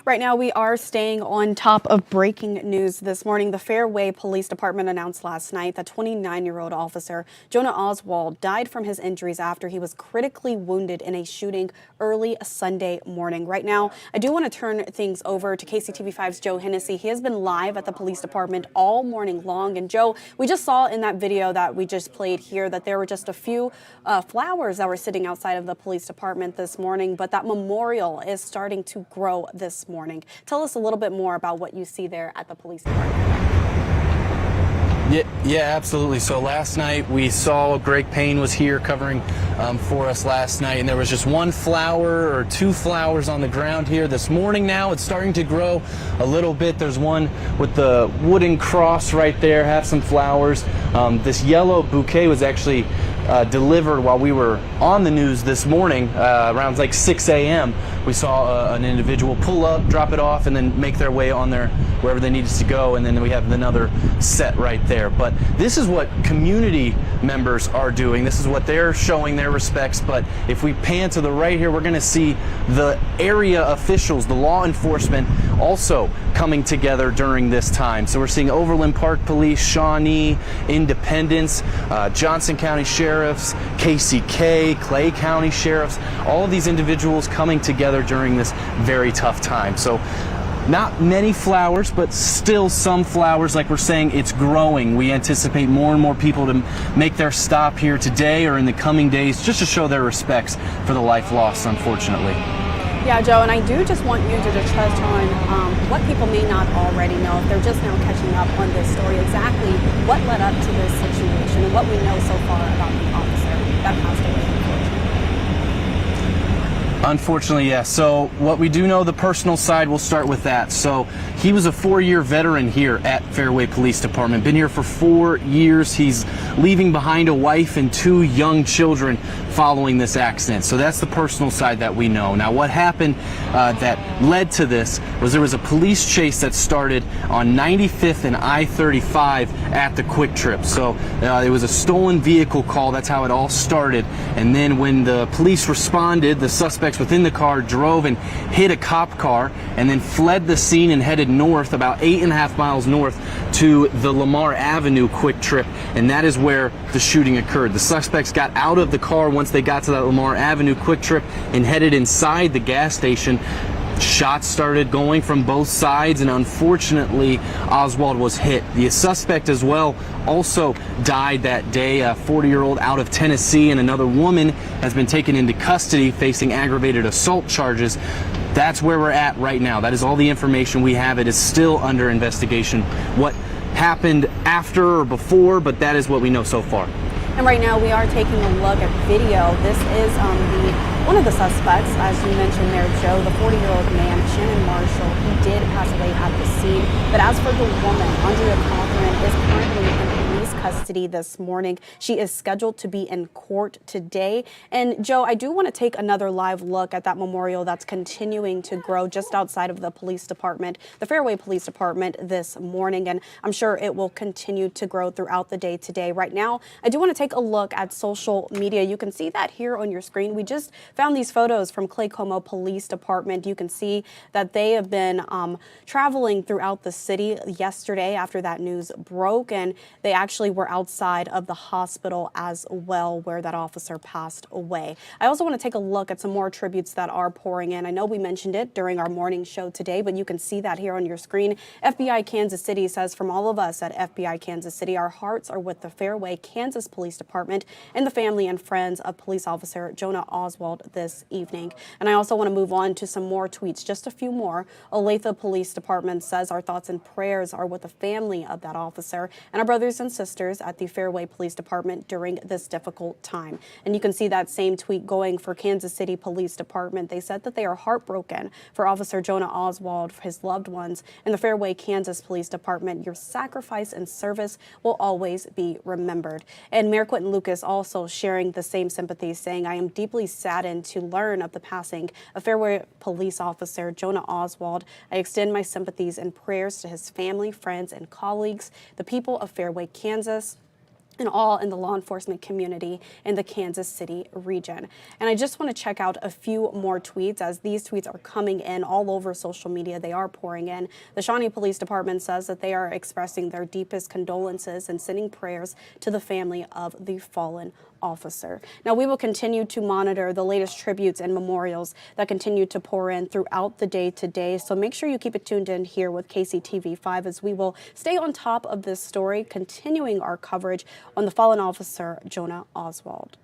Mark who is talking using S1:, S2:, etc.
S1: Right now, we are staying on top of breaking news this morning. The Fairway Police Department announced last night that 29-year-old Officer Jonah Oswald died from his injuries after he was critically wounded in a shooting early Sunday morning. Right now, I do want to turn things over to KCTV5's Joe Hennessy. He has been live at the police department all morning long. And Joe, we just saw in that video that we just played here that there were just a few flowers that were sitting outside of the police department this morning, but that memorial is starting to grow this morning. Tell us a little bit more about what you see there at the police department.
S2: Yeah, absolutely. So last night we saw Greg Payne was here covering for us last night, and there was just one flower or two flowers on the ground here. This morning now it's starting to grow a little bit. There's one with the wooden cross right there, have some flowers. This yellow bouquet was actually delivered while we were on the news this morning around like 6 a.m. We saw an individual pull up, drop it off, and then make their way on their wherever they needed to go, and then we have another set right there. But this is what community members are doing. This is what they're showing their respects. But if we pan to the right here, we're going to see the area officials, the law enforcement, also coming together during this time. So we're seeing Overland Park Police, Shawnee, Independence, Johnson County Sheriffs, KCK, Clay County Sheriffs, all of these individuals coming together during this very tough time. So not many flowers, but still some flowers. Like we're saying, it's growing. We anticipate more and more people to make their stop here today or in the coming days just to show their respects for the life lost, unfortunately.
S1: Yeah, Joe, and I do just want you to just touch on what people may not already know, if they're just now catching up on this story, exactly what led up to this situation and what we know so far about the officer that passed away.
S2: Unfortunately, yes. So what we do know, the personal side, we'll start with that. So he was a 4-year veteran here at Fairway Police Department. Been here for 4 years. He's leaving behind a wife and 2 young children following this accident. So that's the personal side that we know. Now, what happened that led to this was there was a police chase that started on 95th and I-35 at the Quick Trip. So it was a stolen vehicle call. That's how it all started. And then when the police responded, the suspects within the car drove and hit a cop car and then fled the scene and headed north about 8.5 miles north to the Lamar Avenue Quick Trip, and that is where the shooting occurred. The suspects got out of the car once they got to that Lamar Avenue Quick Trip and headed inside the gas station. Shots started going from both sides, and unfortunately Oswald was hit. The suspect as well also died that day, a 40-year-old out of Tennessee, and another woman has been taken into custody facing aggravated assault charges. That's where we're at right now. That is all the information we have. It is still under investigation what happened after or before, but that is what we know so far.
S1: And right now we are taking a look at video. This is one of the suspects, as you mentioned there, Joe, the 40-year-old man, Shannon Marshall. He did pass away at the scene. But as for the woman, Andrea Cochran, is currently in police custody this morning. She is scheduled to be in court today. And Joe, I do want to take another live look at that memorial that's continuing to grow just outside of the police department, the Fairway Police Department this morning. And I'm sure it will continue to grow throughout the day today. Right now, I do want to take a look at social media. You can see that here on your screen. We just found these photos from Clay Como Police Department. You can see that they have been traveling throughout the city yesterday after that news broke, and they actually were outside of the hospital as well where that officer passed away. I also want to take a look at some more tributes that are pouring in. I know we mentioned it during our morning show today, but you can see that here on your screen. FBI Kansas City says, from all of us at FBI Kansas City, our hearts are with the Fairway Kansas Police Department and the family and friends of police officer Jonah Oswald this evening. And I also want to move on to some more tweets, just a few more. Olathe Police Department says our thoughts and prayers are with the family of that officer and our brothers and sisters at the Fairway Police Department during this difficult time. And you can see that same tweet going for Kansas City Police Department. They said that they are heartbroken for Officer Jonah Oswald, for his loved ones, and the Fairway Kansas Police Department. Your sacrifice and service will always be remembered. And Mayor Quentin Lucas also sharing the same sympathies, saying, I am deeply saddened to learn of the passing of Fairway Police Officer Jonah Oswald. I extend my sympathies and prayers to his family, friends, and colleagues, the people of Fairway, Kansas. and all in the law enforcement community in the Kansas City region. And I just want to check out a few more tweets, as these tweets are coming in all over social media. They are pouring in. The Shawnee Police Department says that they are expressing their deepest condolences and sending prayers to the family of the fallen officer. Now, we will continue to monitor the latest tributes and memorials that continue to pour in throughout the day today. So make sure you keep it tuned in here with KCTV5 as we will stay on top of this story, continuing our coverage on the fallen officer, Jonah Oswald.